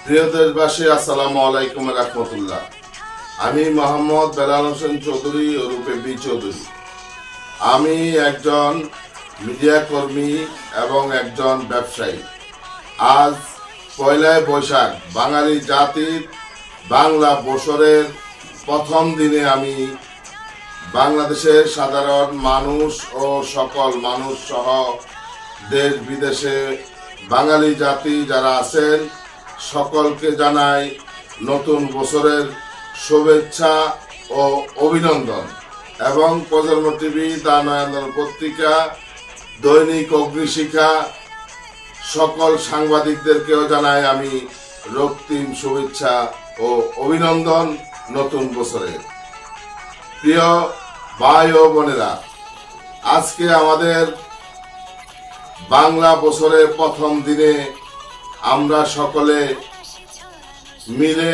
প্রিয় দেশবাসী, আসসালামু আলাইকুম রাহমাতুল্লাহ। আমি মোহাম্মদ বেলাল হোসেন চৌধুরী ওরফে বি চৌধুরী। আমি একজন মিডিয়া কর্মী এবং একজন ব্যবসায়ী। আজ পয়লা বৈশাখ বাঙালি জাতির বাংলা বছরের প্রথম দিনে আমি বাংলাদেশের সাধারণ মানুষ ও সকল মানুষ সহ দেশ বিদেশে বাঙালি জাতি যারা আছেন সকলকে জানাই নতুন বছরের শুভেচ্ছা ও অভিনন্দন। এবং প্রজন্ম টিভি, দা নয়ান্দন পত্রিকা, দৈনিক অগ্নিশিখা সকল সাংবাদিকদেরকেও জানাই আমি রক্তিম শুভেচ্ছা ও অভিনন্দন নতুন বছরের। প্রিয় ভাই ও বোনেরা, আজকে আমাদের বাংলা বছরের প্রথম দিনে আমরা সকলে মিলে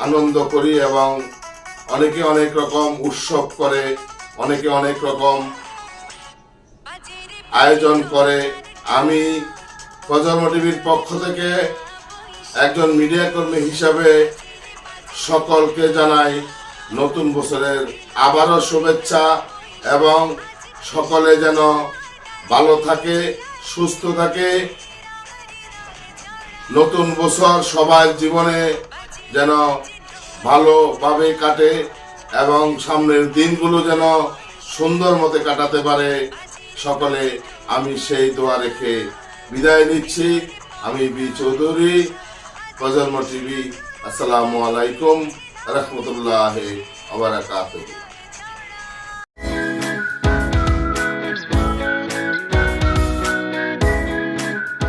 আনন্দ করি এবং অনেকে অনেক রকম উৎসব করে, অনেকে অনেক রকম আয়োজন করে। আমি প্রজন্ম টিভির পক্ষ থেকে একজন মিডিয়া কর্মী হিসাবে সকলকে জানাই নতুন বছরের আবারও শুভেচ্ছা এবং সকলে যেন ভালো থাকে, সুস্থ থাকে। নতুন বছর সবার জীবনে যেন ভালোভাবে কাটে এবং সামনের দিনগুলো যেন সুন্দর মতে কাটাতে পারে সকলে। আমি সেই দোয়া রেখে বিদায় নিচ্ছি। আমি বি চৌধুরী, প্রজন্ম টিভি। আসসালামু আলাইকুম রাহমাতুল্লাহি ওয়া বারাকাতুহু।